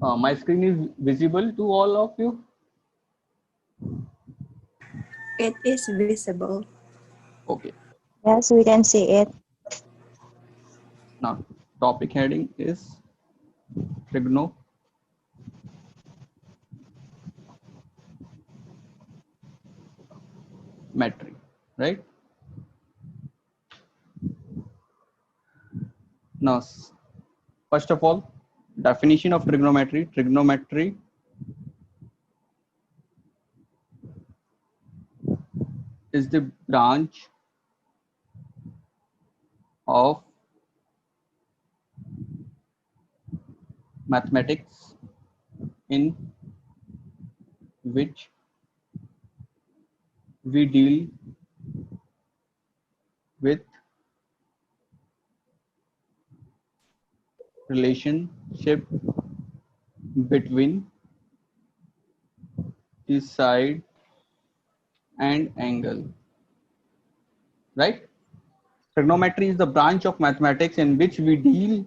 My screen is visible to all of you. It is visible. Okay. Yes, we can see it. Now, topic heading is trigonometry, right? Now, first of all, definition of trigonometry. Trigonometry is the branch of mathematics in which we deal with relationship between the side and angle, right? Trigonometry is the branch of mathematics in which we deal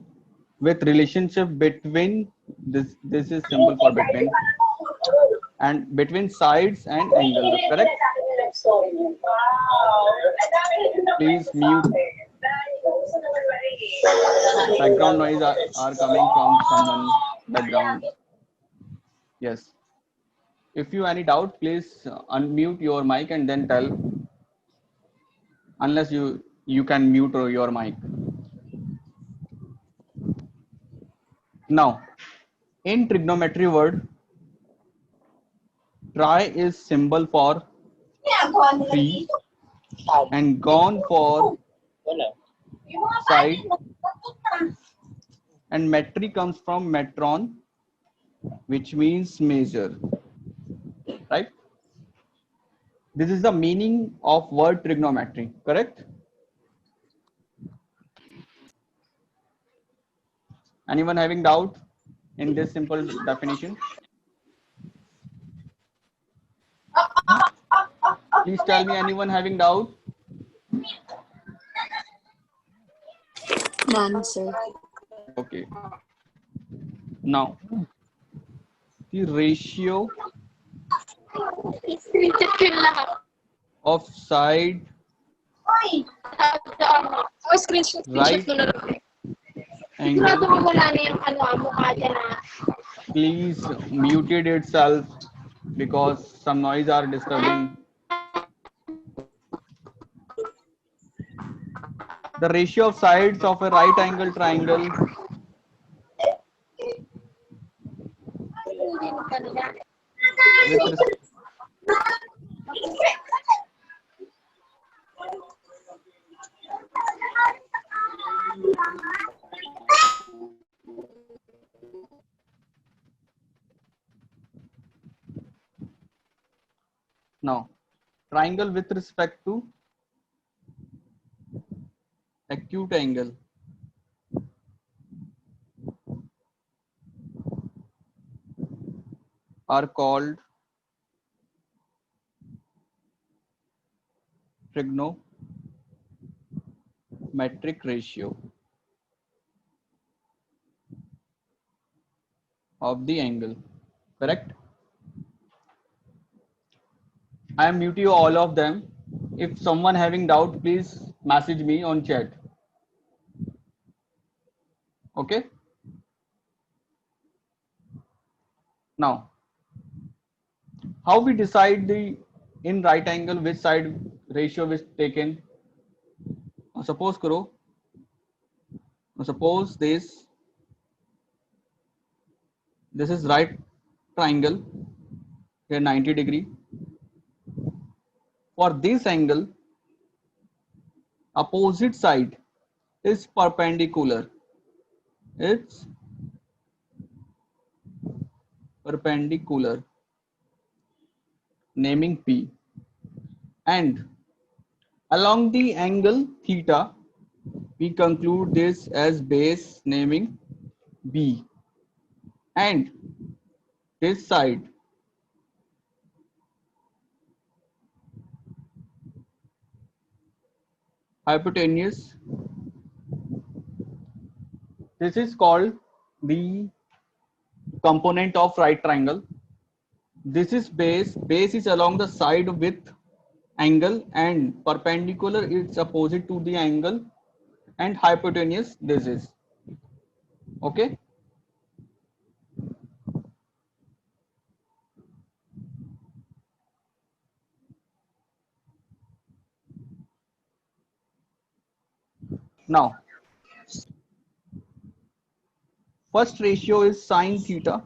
with relationship between this is symbol for between and between sides and angles, correct? Please mute. Background noise are coming from someone background. Yes. If you any doubt, please unmute your mic and then tell. Unless you can mute your mic. Now, in trigonometry word, tri is symbol for 3 and gone for side, and metry comes from metron, which means measure, right? This is the meaning of word trigonometry, correct? Anyone having doubt in this simple definition? Please tell me, anyone having doubt? None, sir. Okay. Now, the ratio of side right angle, please muted itself because some noise are disturbing. The ratio of sides of a right angle triangle with now triangle with respect to acute angle are called trigonometric ratio of the angle, correct? I am mute you all of them. If someone having doubt, please message me on chat. Okay. Now, how we decide the in right angle which side ratio is taken? Suppose karo. Suppose this is right triangle here 90 degree. For this angle, opposite side is perpendicular. It's perpendicular, naming P, and along the angle theta, we conclude this as base, naming B, and this side hypotenuse. This is called the component of right triangle. This is base. Base is along the side with angle, and perpendicular it's opposite to the angle, and hypotenuse this is. Okay. Now, first ratio is sine theta.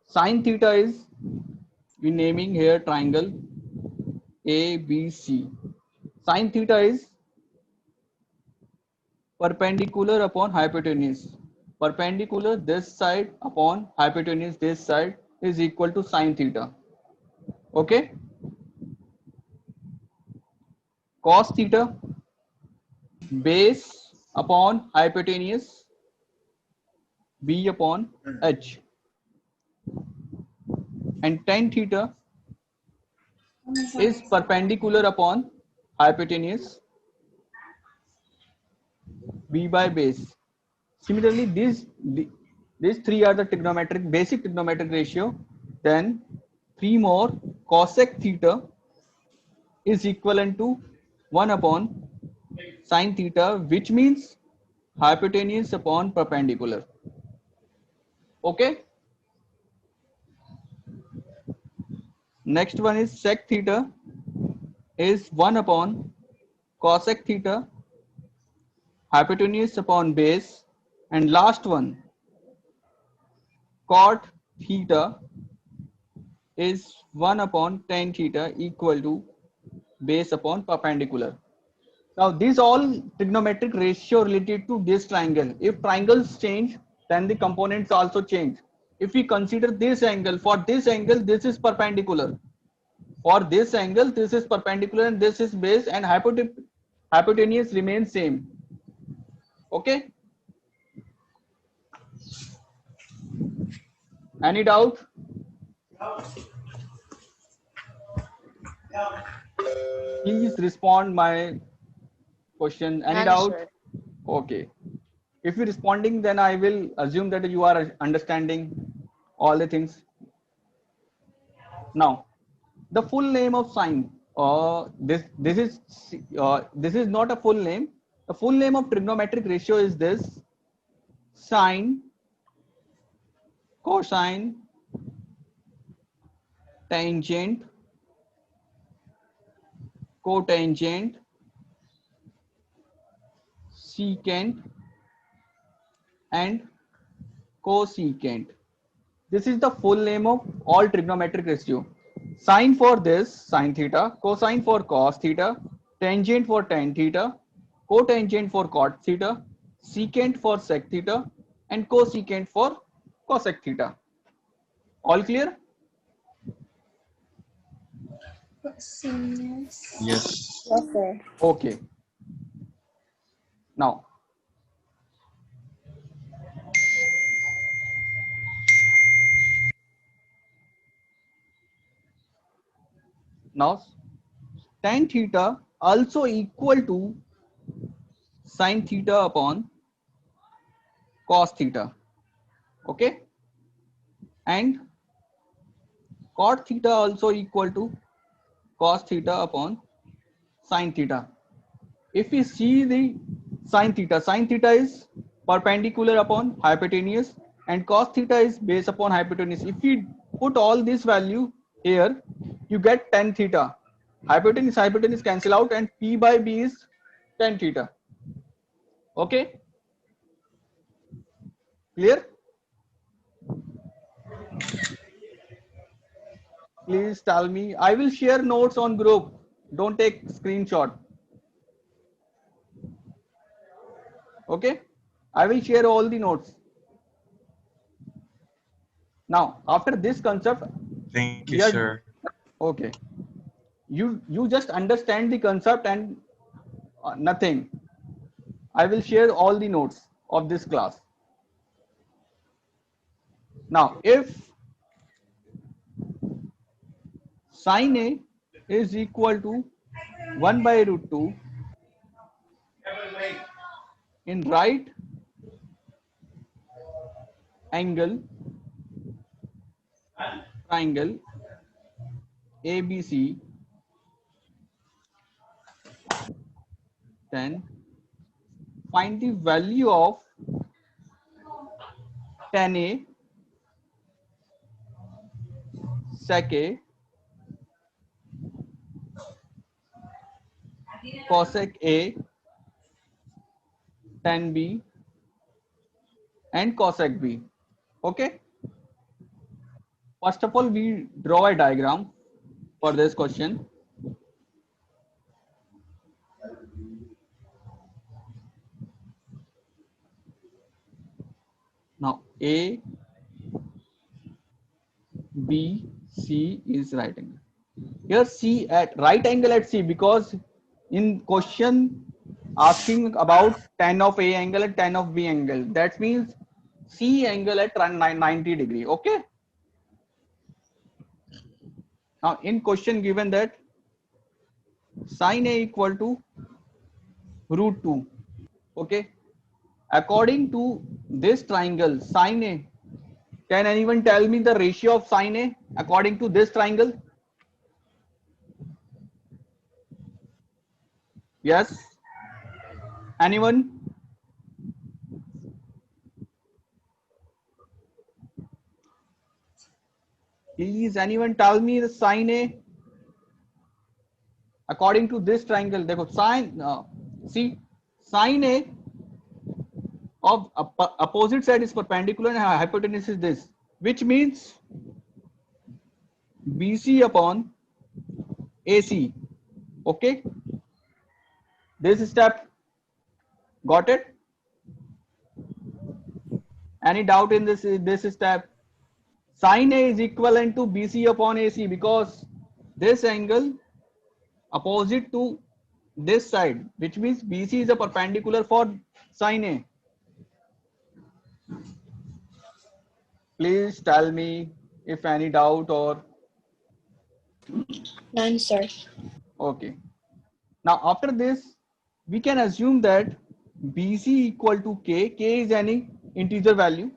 Sine theta is, we naming here triangle ABC. Sine theta is perpendicular upon hypotenuse. Perpendicular this side upon hypotenuse this side is equal to sine theta. Okay. Cos theta, base upon hypotenuse, B upon H, and tan theta is perpendicular upon hypotenuse, B by base. Similarly, these three are the trigonometric, basic trigonometric ratio. Then three more, cosec theta is equivalent to 1 upon sine theta, which means hypotenuse upon perpendicular. Okay. Next one is sec theta is 1 upon cosec theta, hypotenuse upon base, and last one, cot theta is 1 upon tan theta equal to base upon perpendicular. Now these all trigonometric ratio related to this triangle. If triangles change, then the components also change. If we consider this angle, for this angle this is perpendicular. For this angle this is perpendicular and this is base, and hypotenuse remains same. Okay. Any doubt? Please respond my question. Any None, doubt? sir. Okay. If you're responding, then I will assume that you are understanding all the things. Now, the full name of sine. This is not a full name. The full name of trigonometric ratio is this: sine, cosine, tangent, cotangent, secant, and cosecant. This is the full name of all trigonometric ratio. Sine for this, sine theta, cosine for cos theta, tangent for tan theta, cotangent for cot theta, secant for sec theta, and cosecant for cosec theta. All clear? Yes. Yes. Yes, sir. Okay. Now, now tan theta also equal to sine theta upon cos theta. Okay. And cot theta also equal to cos theta upon sine theta. If we see the sine theta is perpendicular upon hypotenuse, and cos theta is base upon hypotenuse. If we put all this value here, you get tan theta. Hypotenuse cancel out, and P by B is tan theta. Okay, clear? Please tell me. I will share notes on group. Don't take screenshot. Okay, I will share all the notes. Now, after this concept, Thank you, we are sir. okay. You just understand the concept and nothing. I will share all the notes of this class. Now, if sine A is equal to 1 by root 2 in right angle triangle ABC, then find the value of tan A, sec A, cosec A, tan B, and cosec B. Okay. First of all, we draw a diagram for this question. Now A, B, C is right angle. Here C at right angle at C, because in question asking about tan of A angle and tan of B angle. That means C angle at 90 degree. Okay. Now in question given that sin A equal to √2. Okay. According to this triangle sin A, can anyone tell me the ratio of sin A according to this triangle? Yes. Anyone? Please, anyone tell me the sin A according to this triangle. देखो sin see sin A of opposite side is perpendicular and hypotenuse is this, which means BC upon AC. Okay, this step, got it? Any doubt in this step? Sin A is equivalent to BC upon AC because this angle opposite to this side, which means BC is a perpendicular for sin A. Please tell me if any doubt or None, sir. okay. Now after this, we can assume that BC equal to K is any integer value,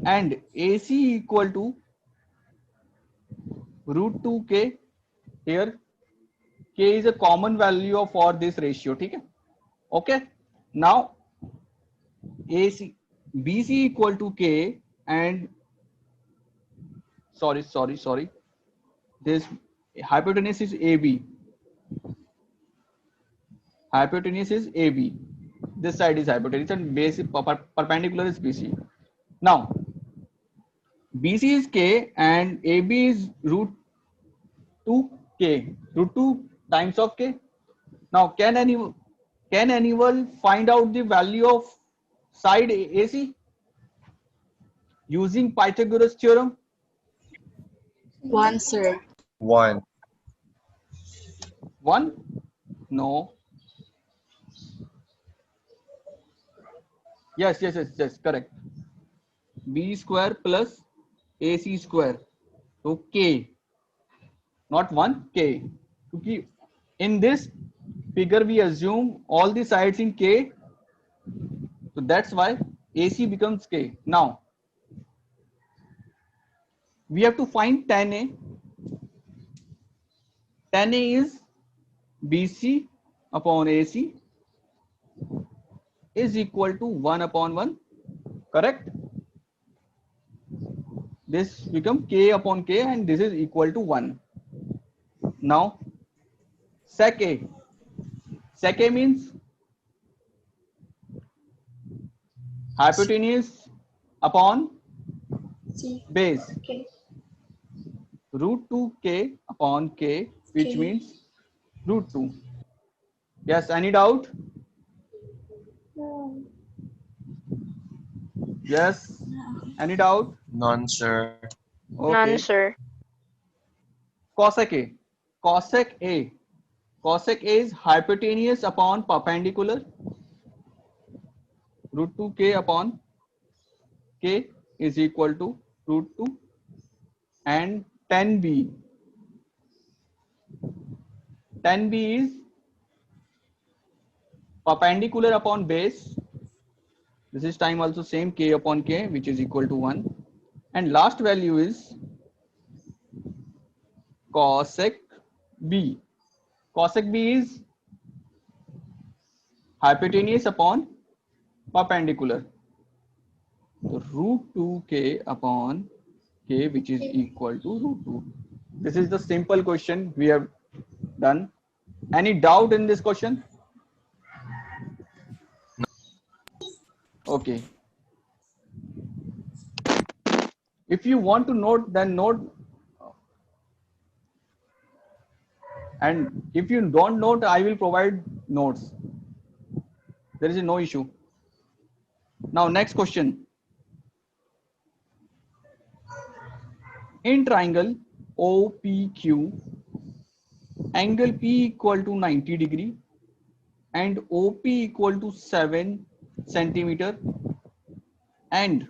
and AC equal to √2K. Here K is a common value for this ratio. Okay. Now AC BC equal to K and sorry. This hypotenuse is AB. Hypotenuse is AB. This side is hypotenuse and base is perpendicular is BC. Now BC is K and AB is √2K. √2 times of K. Now can anyone find out the value of side AC using Pythagoras theorem? 1, sir. 1. 1? No. Yes, correct. B square plus AC square. So K, not 1, K. Because in this figure we assume all the sides in K. So that's why AC becomes K. Now we have to find tan A. Tan A is BC upon AC is equal to 1 upon 1. Correct? This become K upon K and this is equal to 1. Now sec A. Sec A means hypotenuse upon C. base. Okay. √2K upon K, which K. means √2. Yes, any doubt? No. Yes, any doubt? None, sir. Okay. None, sir. Cosec A. Cosec A. Cosec A is hypotenuse upon perpendicular. √2K upon K is equal to √2 and tan B. Tan B is perpendicular upon base. This is time also same K upon K, which is equal to 1. And last value is cosec B. Cosec B is hypotenuse upon perpendicular. So root 2k upon k, which is equal to root 2. This is the simple question we have done. Any doubt in this question? Okay. If you want to note, then note. And if you don't note, I will provide notes. There is no issue. Now, next question. In triangle OPQ, angle P equal to 90 degree and OP equal to 7 centimeter and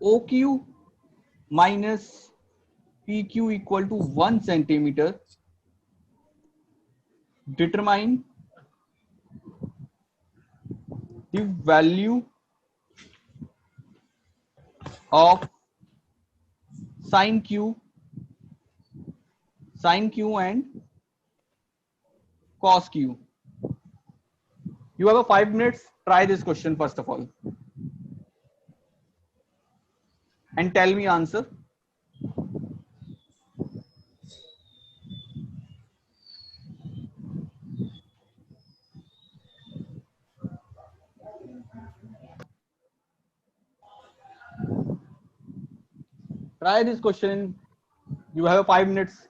OQ minus PQ equal to 1 centimeter, determine the value of sine Q and cos Q. You have a 5 minutes. Try this question first of all and tell me answer. Try this question. You have 5 minutes.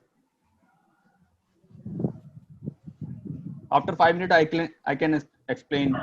After 5 minutes, I can explain.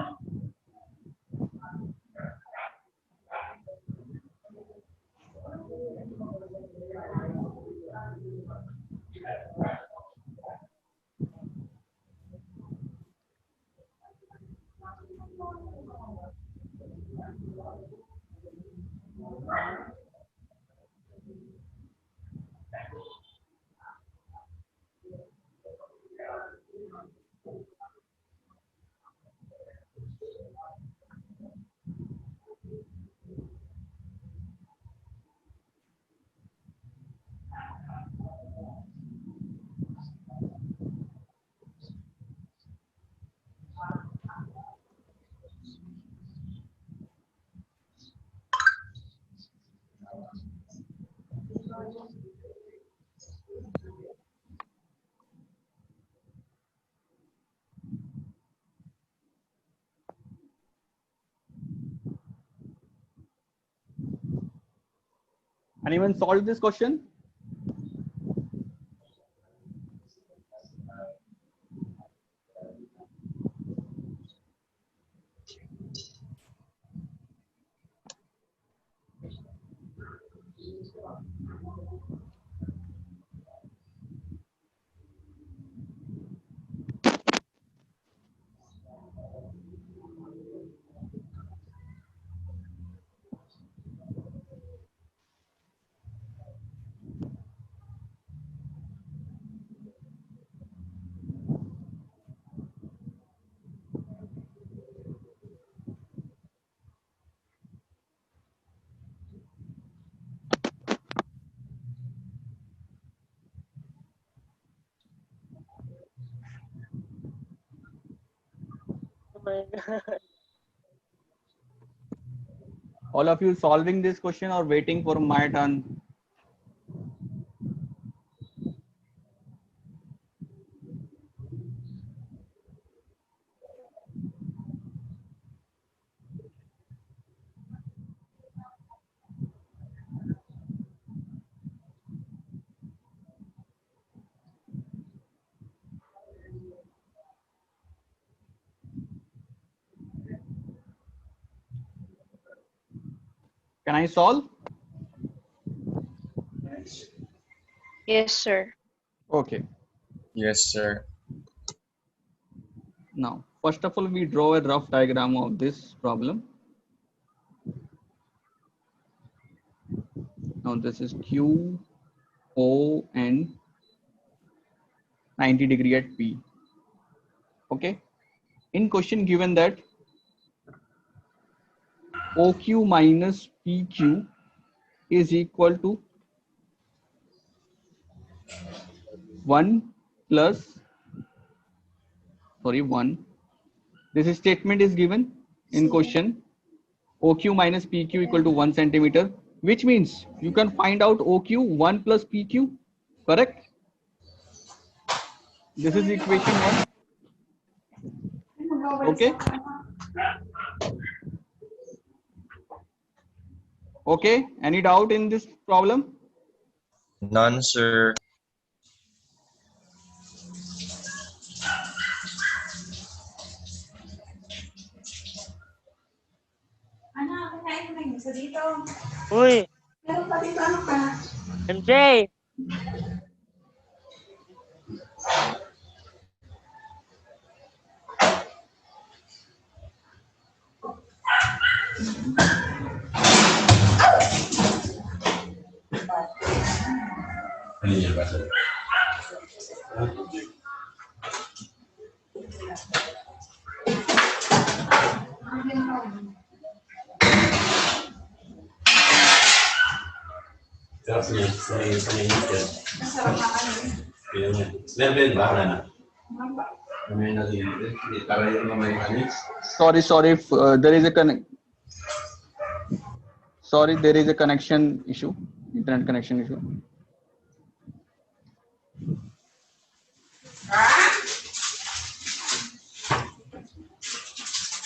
Anyone solved this question? my God. All of you solving this question or waiting for my turn? Can I solve? Yes, sir. Okay. Yes, sir. Now, first of all, we draw a rough diagram of this problem. Now, this is Q, O, and 90 degree at P. Okay. In question given that OQ minus PQ is equal to 1 plus, sorry, 1. This statement is given in question. OQ minus PQ equal to 1 centimeter, which means you can find out OQ 1 plus PQ, correct? This is equation 1. Okay. Okay. Any doubt in this problem? None, sir. Uy, MJ! Sorry, if there is a there is a connection issue, internet connection issue.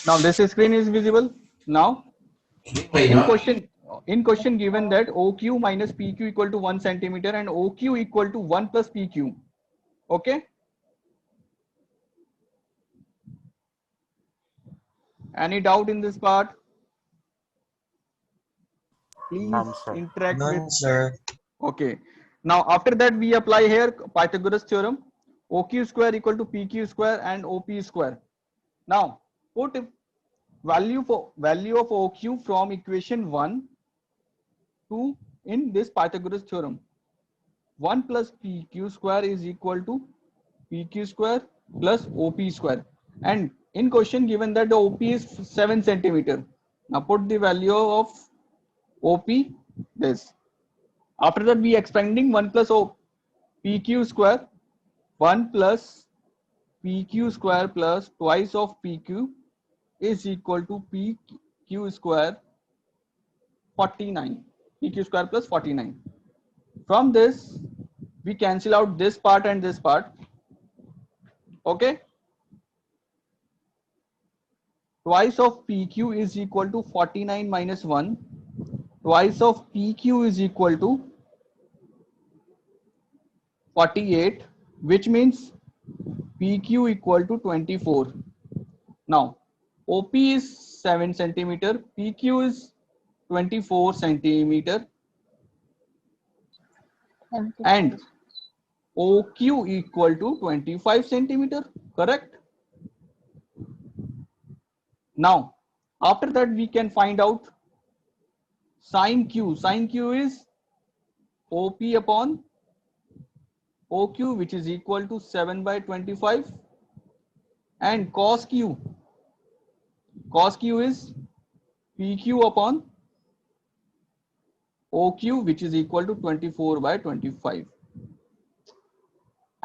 Now this screen is visible. Now in question given that OQ minus PQ equal to 1 centimeter and OQ equal to 1 plus PQ. Okay. Any doubt in this part? Please None, sir. interact with. None, sir. Okay. Now after that we apply here Pythagoras theorem. OQ square equal to PQ square and OP square. Now put value of OQ from equation 1 to in this Pythagoras theorem. 1 plus PQ square is equal to PQ square plus OP square. And in question given that the OP is 7 centimeter. Now put the value of OP this. After that we expanding 1 plus PQ square, 1 plus PQ square plus twice of PQ is equal to PQ square 49. PQ square plus 49. From this we cancel out this part and this part. Okay. Twice of PQ is equal to 49 minus 1. Twice of PQ is equal to 48, which means PQ equal to 24. Now OP is 7 centimeter, PQ is 24 centimeter, and OQ equal to 25 centimeter, correct? Now after that we can find out sin Q. Sin Q is OP upon OQ, which is equal to 7 by 25, and cos Q. Cos Q is PQ upon OQ, which is equal to 24 by 25.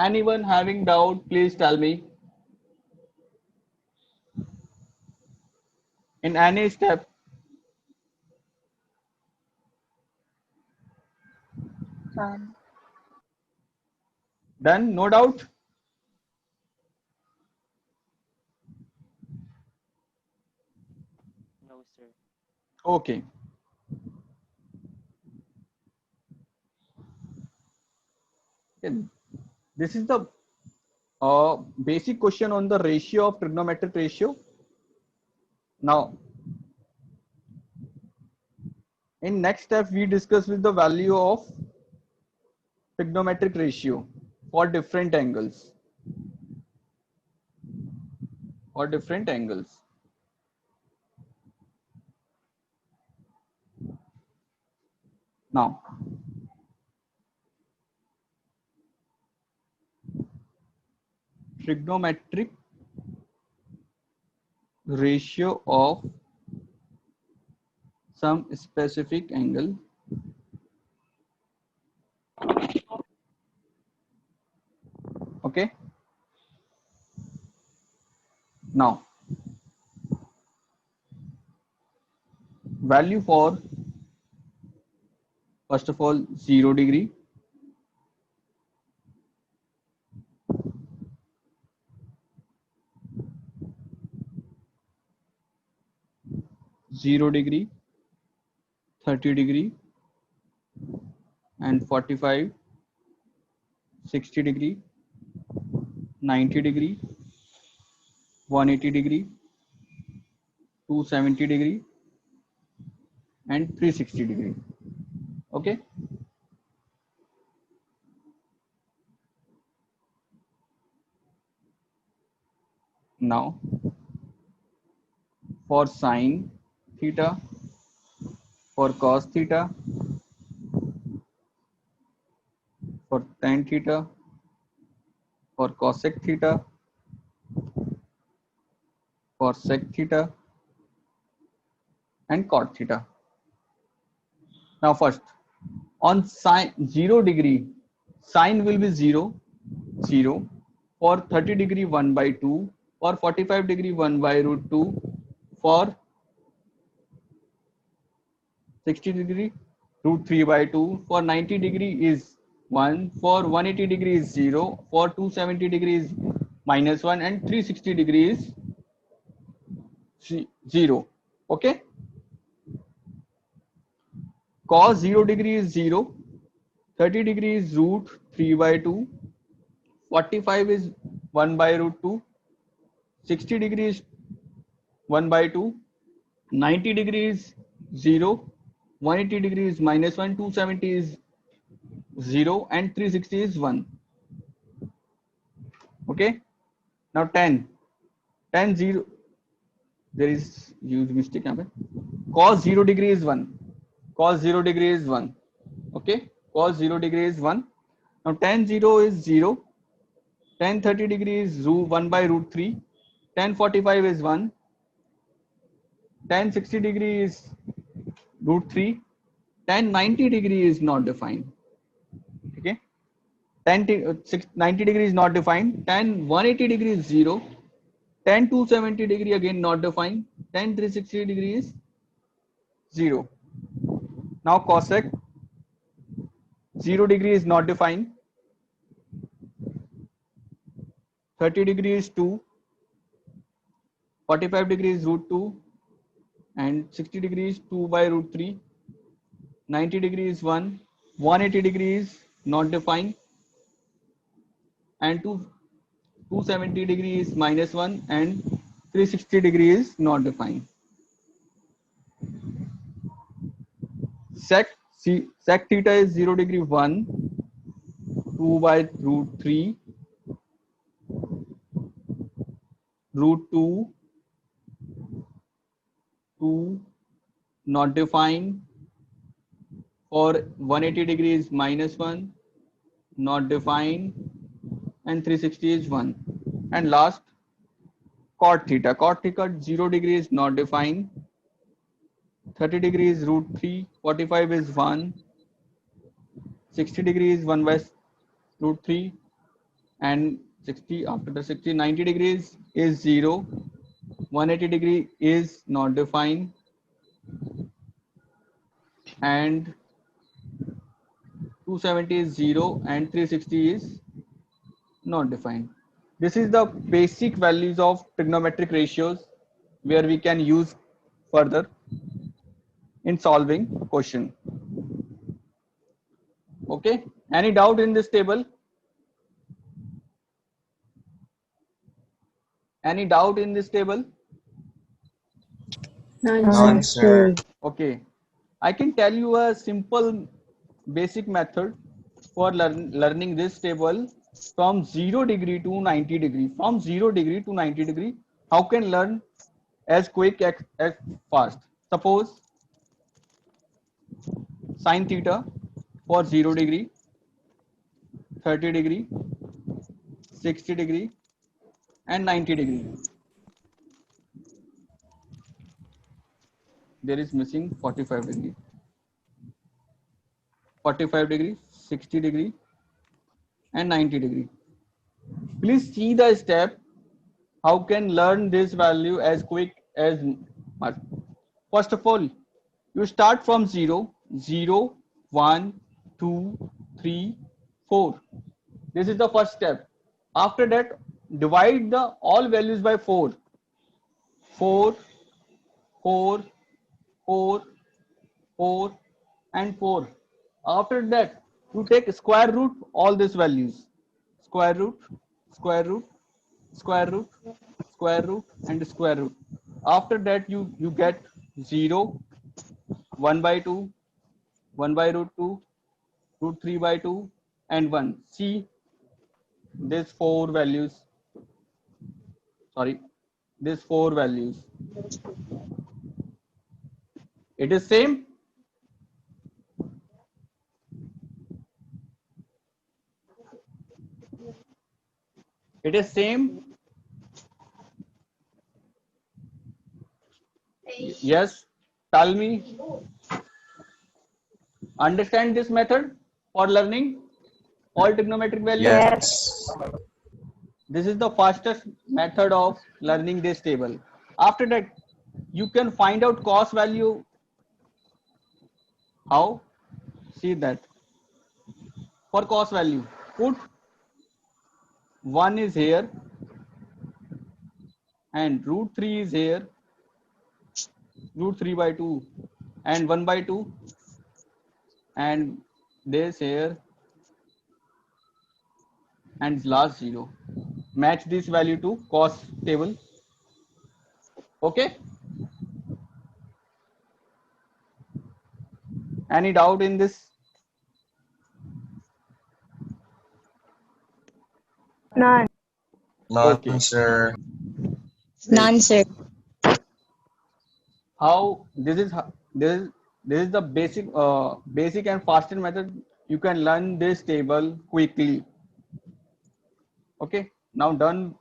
Anyone having doubt, please tell me. In any step. Done? No doubt? No, sir. Okay. This is the basic question on the ratio of trigonometric ratio. Now, in next step, we discuss with the value of trigonometric ratio for different angles. Or different angles. Now, trigonometric ratio of some specific angle Okay. Now, value for, first of all, 0 degree, 0 degree, 30 degree, and 45, 60 degree, 90 degree, 180 degree, 270 degree, and 360 degree. Okay. Now, for sine theta, for cos theta, for tan theta, for cosec theta, for sec theta, and cot theta. Now first, on sine 0 degree, sine will be 0, 0. For 30 degree 1 by 2, for 45 degree 1 by root 2, for 60 degree root 3 by 2, for 90 degree is 1, for 180 degree is 0, for 270 degree is -1, and 360 degree is 0. Okay. Cos 0 degree is 0, 30 degree is root 3 by 2, 45 is 1 by root 2, 60 degree is 1 by 2, 90 degree is 0, 180 degree is -1, 270 is 0, and 360 is 1. Okay. Now 10, 0, there is huge mistake here. Cos 0 degree is 1, cos 0 degree is 1. Okay, cos 0 degree is 1. Now tan 0 is 0, tan 30 degree is 1 by root 3, tan 45 is 1, tan 60 degree is root 3, tan 90 degree is not defined. Okay, tan 90 degree is not defined, tan 180 degree is 0, tan 270 degree again not defined, tan 360 degree is 0. Now cosec 0 degree is not defined, 30 degree is 2, 45 degree is root 2, and 60 degree is 2 by root 3, 90 degree is 1, 180 degree is not defined, and 270 degree is -1, and 360 degree is not defined. Sec theta is 0 degree 1, 2 by root 3, root 2, 2 not defined, for 180 degrees -1 not defined, and 360 is 1. And last, cot theta 0 degree is not defined, 30 degrees root 3, 45 is 1, 60 degrees 1 by root 3, and 60 after the 60, 90 degrees is 0, 180 degree is not defined, and 270 is 0, and 360 is not defined. This is the basic values of trigonometric ratios where we can use further in solving question. Okay, any doubt in this table? Any doubt in this table? None, None, sir. sir. Okay, I can tell you a simple basic method for learning this table from 0 degree to 90 degree. From 0 degree to 90 degree, how can learn as quick as fast? Suppose sine theta for 0 degree, 30 degree, 60 degree, and 90 degree. There is missing 45 degree. 45 degree, 60 degree, and 90 degree. Please see the step. How can learn this value as quick as much? First of all, you start from 0, 0, 1, 2, 3, 4. This is the first step. After that, divide the all values by 4. 4, 4, 4, 4, and 4. After that, you take square root all these values. Square root, square root, square root, square root, and square root. After that, you get 0, 1 by 2, 1 by root 2, root 3 by 2, and 1. See these four values. Sorry, these four values. It is same. It is same. Yes. Tell me. Understand this method for learning all trigonometric values? Yes. This is the fastest method of learning this table. After that, you can find out cos value. How? See that. For cos value, put 1 is here and root 3 is here, root 3 by 2 and 1 by 2, and this here and last 0. Match this value to cos table. Okay. Any doubt in this? None. None, Okay. sir. None, sir. How this is the basic and fastest method. You can learn this table quickly. Okay. Now done.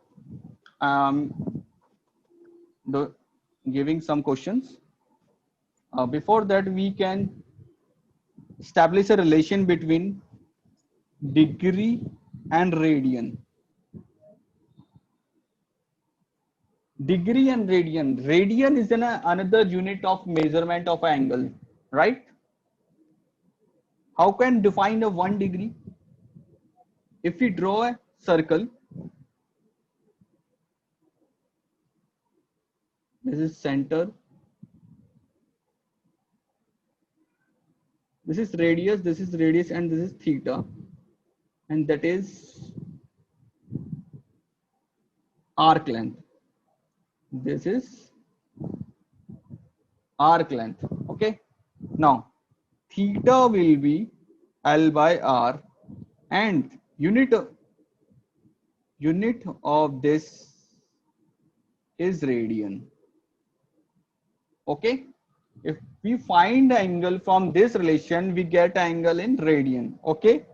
The giving some questions. Before that, we can establish a relation between degree and radian. Degree and radian. Radian is another unit of measurement of angle, right? How can define a 1 degree? If we draw a circle, this is center, this is radius, and this is theta, and that is arc length. This is arc length. Okay. Now, theta will be L by R, and unit of this is radian. Okay. If we find angle from this relation, we get angle in radian. Okay.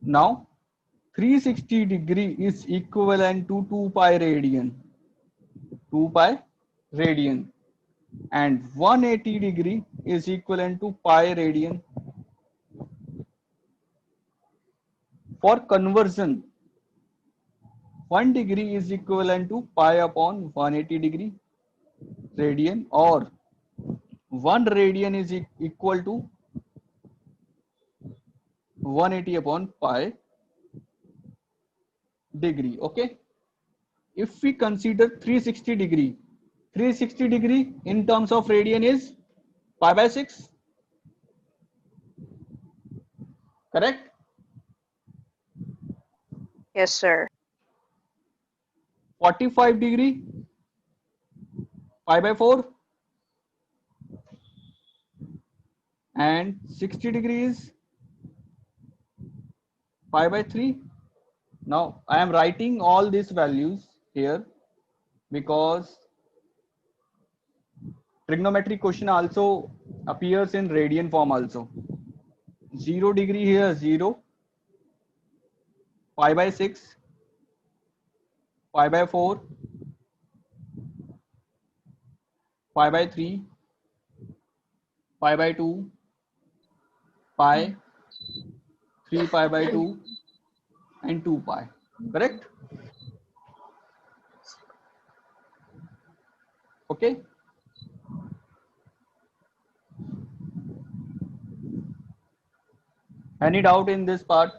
Now, 360 degree is equivalent to 2 pi radian. 2 pi radian. And 180 degree is equivalent to pi radian. For conversion, 1 degree is equivalent to pi upon 180 degree radian, or 1 radian is equal to 180 upon pi degree. Okay. If we consider 360 degree in terms of radian is pi by 6. Correct? Yes, sir. 45 degree pi by 4, and 60 degrees pi by 3. Now I am writing all these values here because trigonometric question also appears in radian form also. 0 degree here 0, pi by 6, pi by 4, pi by 3, pi by 2, pi, 3 pi by 2 and 2 pi. Correct? Okay. Any doubt in this part?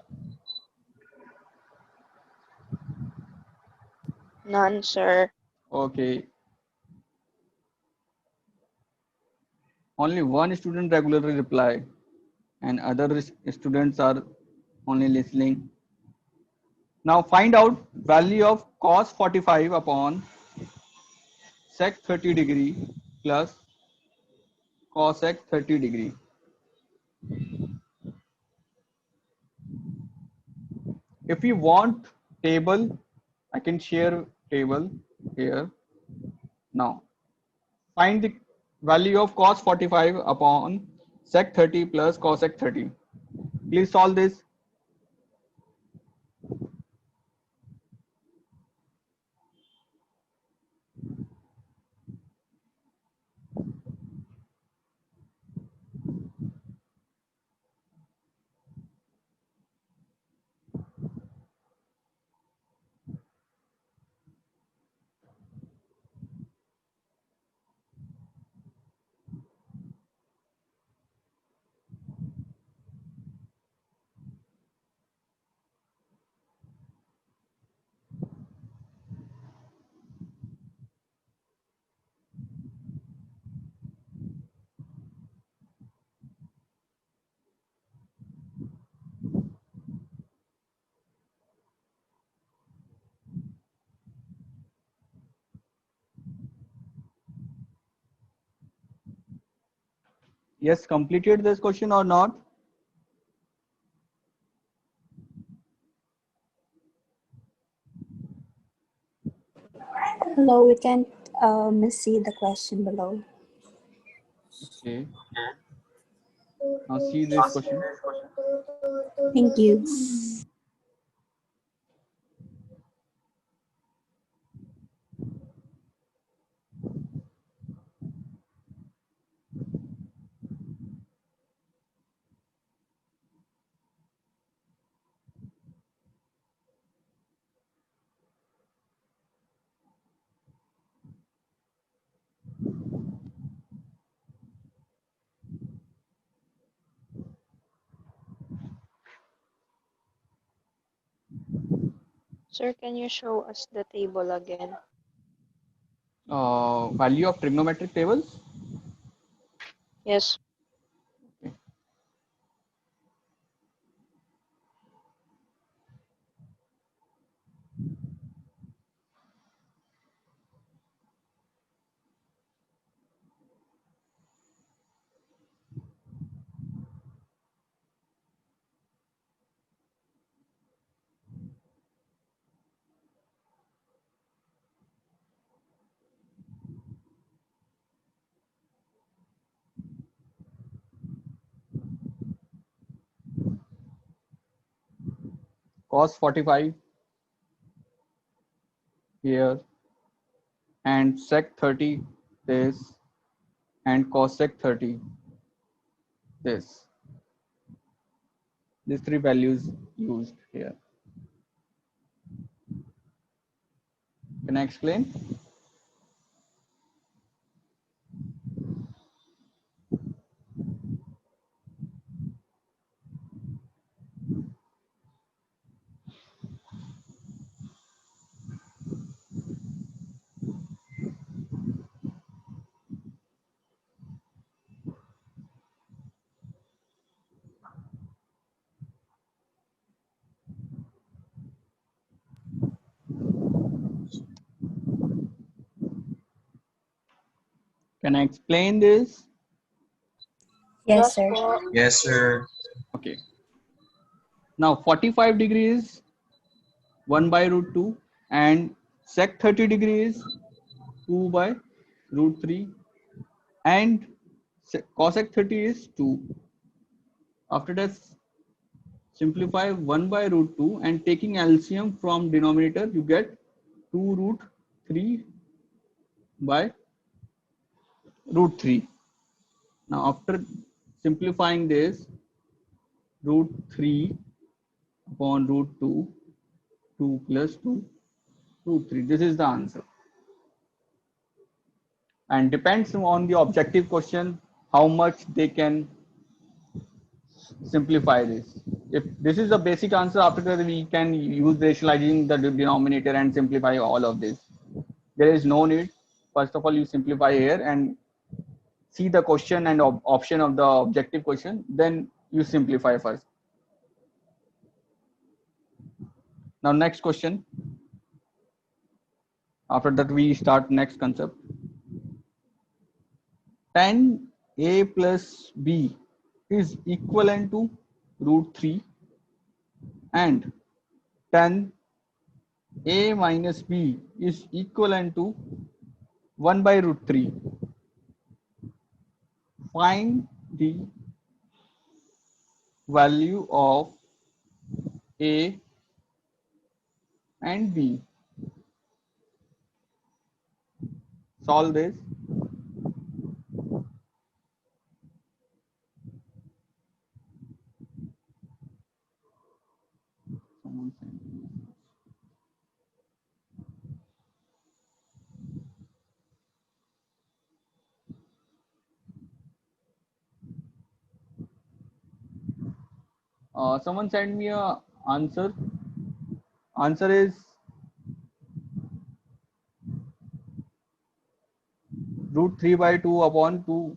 None, sir. Okay. Only one student regularly reply and other students are only listening. Now find out value of cos 45 upon sec 30 degree plus cosec 30 degree. If you want table, I can share table here. Now find the value of cos 45 upon sec 30 plus cosec 30. Please solve this. Yes, completed this question or not? Hello, we can't see the question below. Okay. Now see this question. Thank you. Sir, can you show us the table again? Value of trigonometric tables. Yes. Cos 45 here and sec 30 this and cosec 30 this. These three values used here. Can I explain? Can I explain this? Yes, sir. Po. Yes, sir. Okay. Now 45 degrees 1 by root 2 and sec 30 degrees 2 by root 3 and cosec 30 is 2. After that, simplify 1 by root 2 and taking LCM from denominator, you get 2 root 3 by root 3. Now after simplifying this, root 3 upon root 2, 2 plus 2, root 3. This is the answer. And depends on the objective question, how much they can simplify this. If this is the basic answer, after that we can use rationalizing the denominator and simplify all of this. There is no need. First of all, you simplify here and see the question and option of the objective question, then you simplify first. Now next question. After that we start next concept. Tan a plus b is equivalent to root 3 and tan a minus b is equivalent to 1 by root 3. Find the value of a and b. Solve this. Someone send me. Someone send me a answer. Answer is root 3 by 2 upon 2.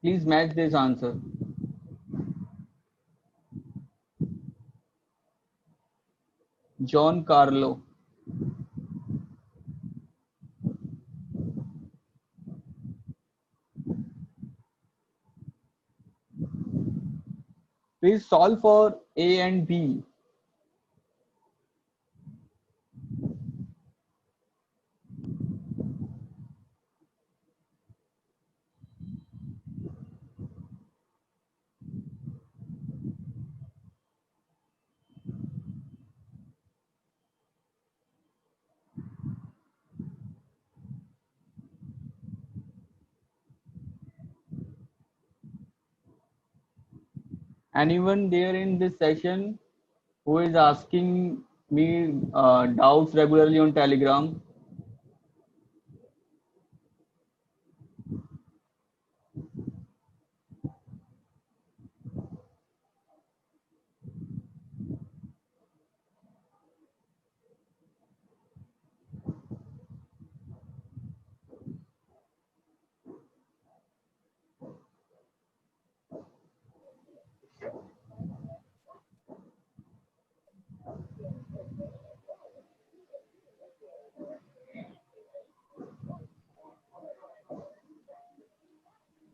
Please match this answer. John Carlo. Please solve for A and B. Anyone there in this session who is asking me doubts regularly on Telegram?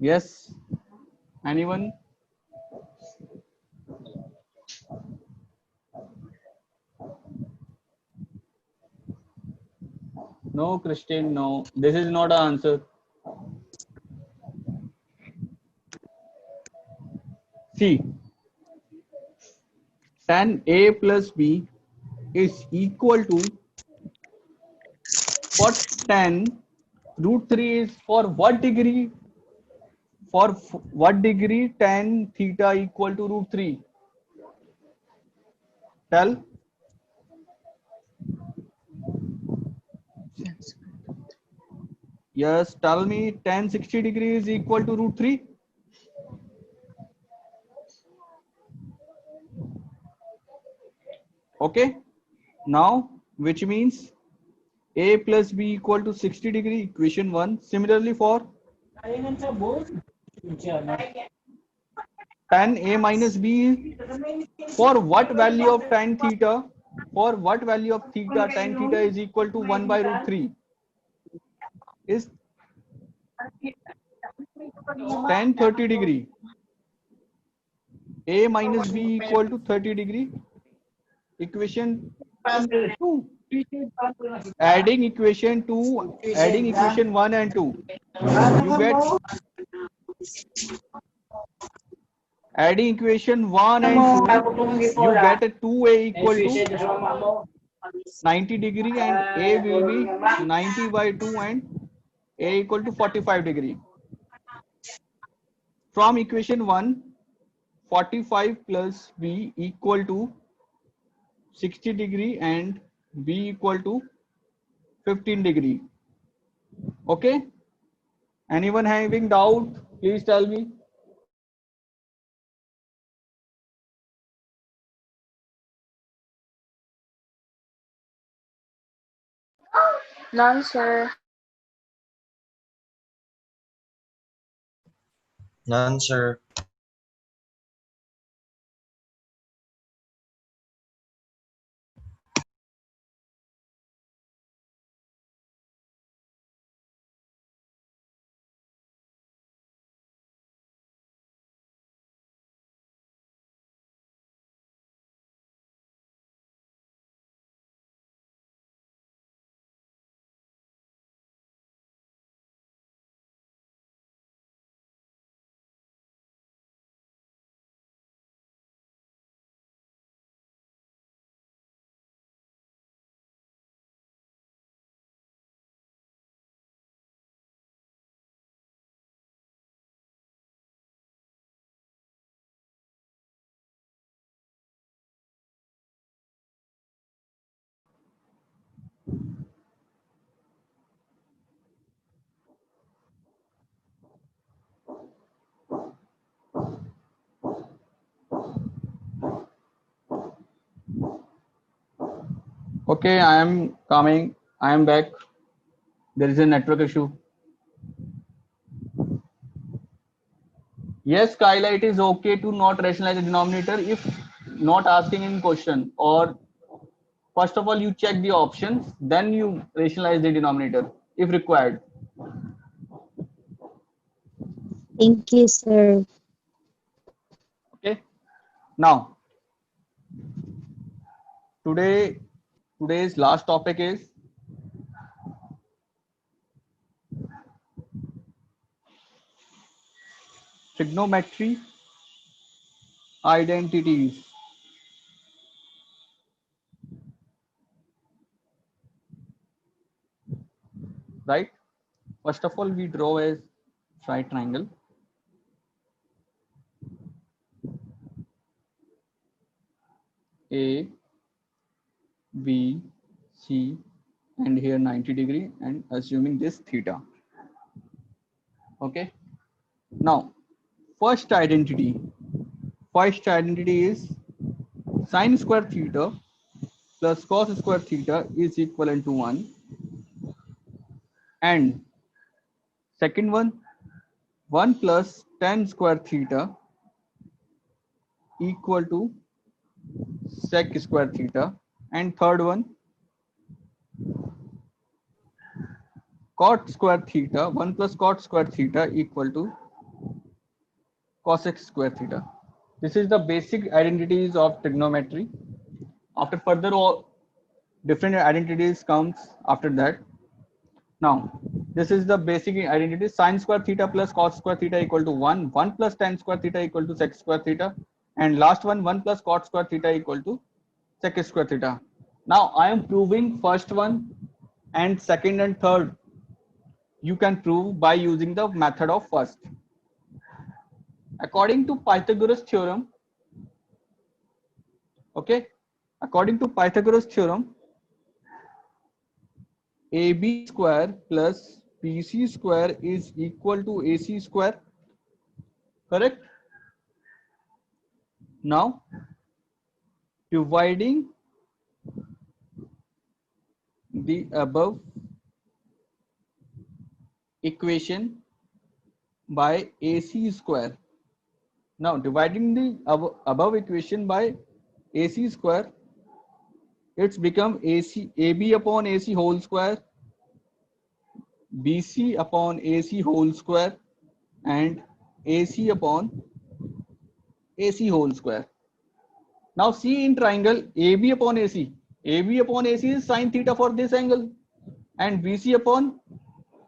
Yes. Anyone? No, Christine, no. This is not an answer. See, tan A plus B is equal to, for tan, root 3 is for what degree? For what degree tan theta equal to root 3? Tell. Yes, tell me, tan 60 degrees is equal to root 3. Okay. Now, which means A plus B equal to 60 degree, equation 1. Similarly for tan A minus B, for what value of tan theta? For what value of theta tan theta is equal to 1 by root 3? Is tan 30 degree. A minus B equal to 30 degree. Equation 2. Adding equation 2, adding equation 1 and 2. You get, adding equation 1 and 2, you get a 2A equal to 90 degree and A will be 90 by 2 and A equal to 45 degree. From equation 1, 45 plus B equal to 60 degree and B equal to 15 degree. Okay. Anyone having doubt? Please tell me. None, sir. None, sir. Okay, I am coming. I am back. There is a network issue. Yes, Kyla, it is okay to not rationalize the denominator if not asking in question, or first of all you check the options, then you rationalize the denominator if required. Thank you, sir. Okay. Now today's last topic is trigonometry identities. Right. First of all, we draw a right triangle. A, B, C, and here 90 degree, and assuming this theta. Okay. Now, first identity. First identity is sine square theta plus cos square theta is equivalent to 1. And second one, 1 plus tan square theta equal to sec square theta. And third one, cot square theta, 1 plus cot square theta equal to cosec square theta. This is the basic identities of trigonometry. After further, all different identities comes after that. Now, this is the basic identity. Sine square theta plus cos square theta equal to 1. 1 plus tan square theta equal to sec square theta. And last one, 1 plus cot square theta equal to sec square theta. Now, I am proving first one and second and third. You can prove by using the method of first. According to Pythagoras theorem, okay, according to Pythagoras theorem, AB square plus BC square is equal to AC square. Correct? Now, dividing the above equation by AC square. Now, dividing the above equation by AC square, it's become AB upon AC whole square, BC upon AC whole square, and AC upon AC whole square. Now see in triangle AB upon AC. AB upon AC is sine theta for this angle, and BC upon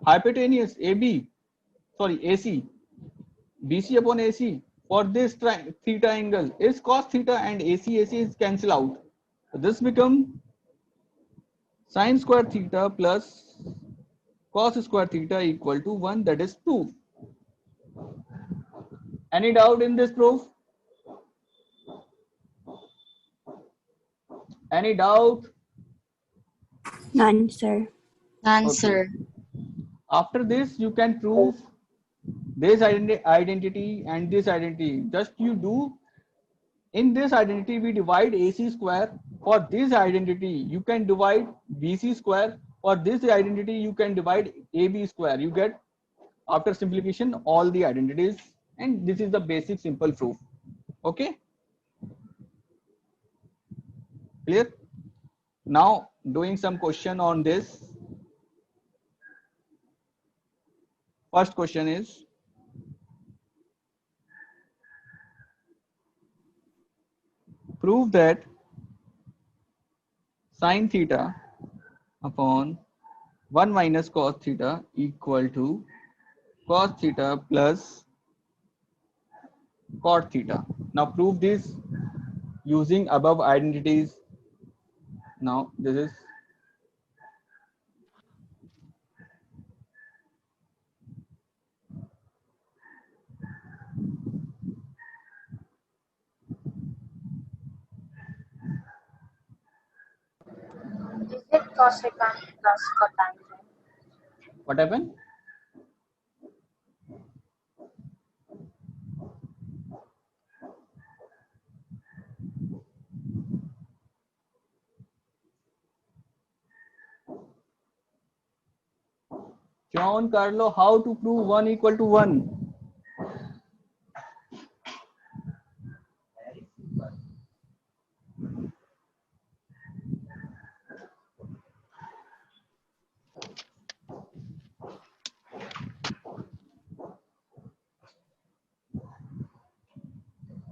hypotenuse AB, sorry AC, BC upon AC for this theta angle is cos theta, and AC is cancel out. So this become sine square theta plus cos square theta equal to 1, that is 2. Any doubt in this proof? Any doubt? None, sir. None, Okay. sir. After this, you can prove this identity and this identity. Just you do in this identity, we divide AC square. For this identity, you can divide BC square. For this identity, you can divide AB square. You get, after simplification, all the identities, and this is the basic simple proof. Okay, clear? Now doing some question on this. First question is, prove that sine theta upon 1 minus cos theta equal to cos theta plus cot theta. Now prove this using above identities. Now this is Is it cosecant plus cotangent? what happened? John Carlo, how to prove 1 equal to 1?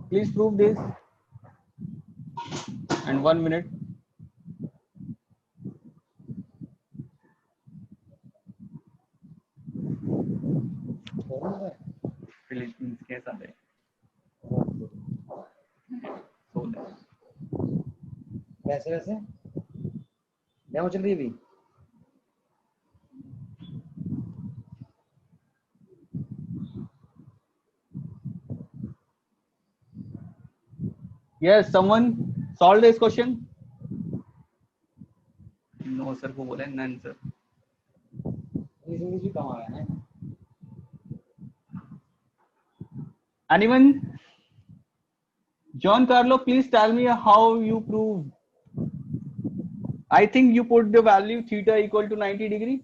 Please prove this. And 1 minute. Philippines case are there. So there. वैसे वैसे demo चल रही है अभी Yes, someone solve this question? No sir को बोले none sir. English भी कम आ गया ना Anyone? John Carlo, please tell me how you prove. I think you put the value theta equal to 90 degree.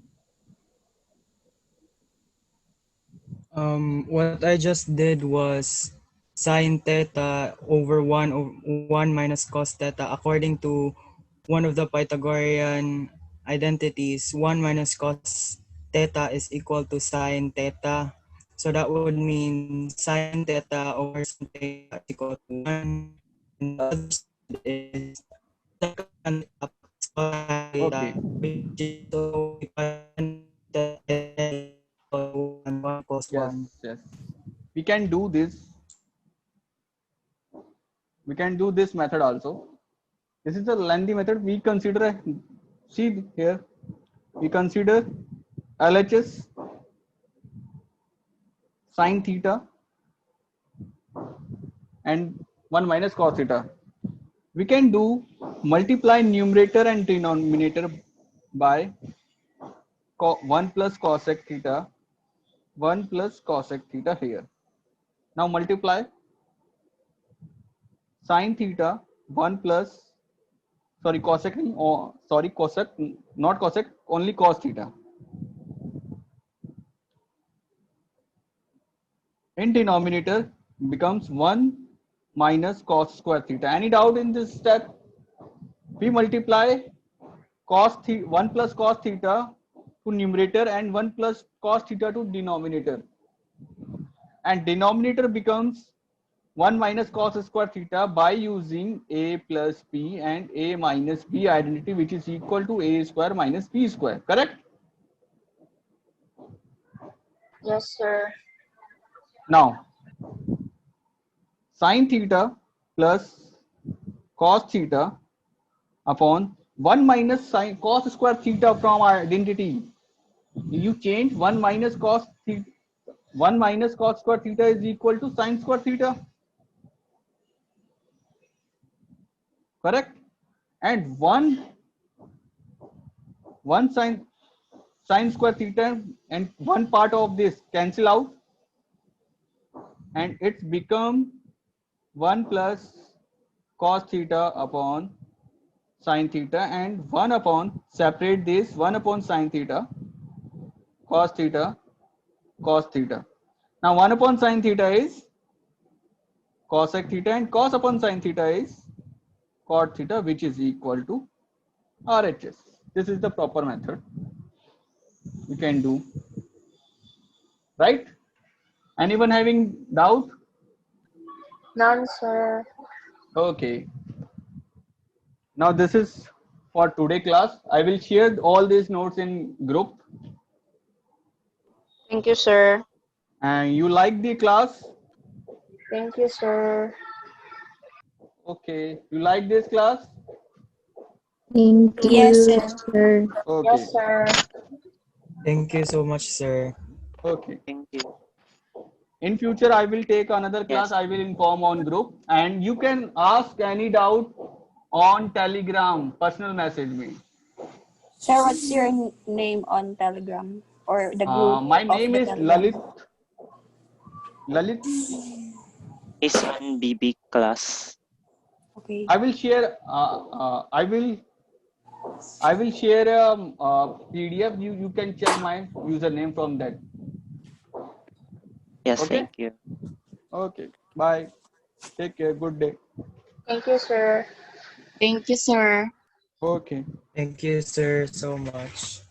What I just did was sine theta over 1 minus cos theta. According to one of the Pythagorean identities, 1 minus cos theta is equal to sine theta. So that would mean sine theta over sine theta is equal to 1. And the other side is second up cos theta, Okay. which is so and 1 equals Yes, 1. yes. We can do this. We can do this method also. This is a lengthy method. We consider, see here, we consider LHS sine theta and 1 minus cos theta. We can do multiply numerator and denominator by 1 plus cosec theta, 1 plus cosec theta here. Now multiply sine theta 1 plus, sorry, cosec, oh, sorry, cosec, not cosec, only cos theta. In denominator becomes 1 minus cos square theta. Any doubt in this step? We multiply cos theta, 1 plus cos theta to numerator and 1 plus cos theta to denominator. And denominator becomes 1 minus cos square theta by using a plus b and a minus b identity, which is equal to a square minus b square. Correct? Yes, sir. Now, sine theta plus cos theta upon 1 minus sine cos square theta from our identity. You change 1 minus cos theta. 1 minus cos square theta is equal to sine square theta. Correct? and one sine square theta, and one part of this cancel out, and it's become 1 plus cos theta upon sine theta, and 1 upon, separate this, 1 upon sine theta, cos theta, cos theta. Now 1 upon sine theta is cosec theta, and cos upon sine theta is cot theta, which is equal to RHS. This is the proper method you can do, right? Anyone having doubt? None, sir. Okay. Now this is for today class. I will share all these notes in group. Thank you, sir. And you like the class? Thank you, sir. Okay. You like this class? Thank you, Yes, sir. sir. Okay. Yes, sir. Thank you so much, sir. Okay. Thank you. In future, I will take another class. I will inform on group, and you can ask any doubt on Telegram. Personal message me. Sir, what's your name on Telegram or the group My of name the is Telegram? Lalit. Is on BB class. Okay. I will share. I will share a PDF. You can check my username from that. Yes, Okay. thank you. Okay. Bye. Take care. Good day. Thank you, sir. Thank you, sir. Okay. Thank you, sir, so much.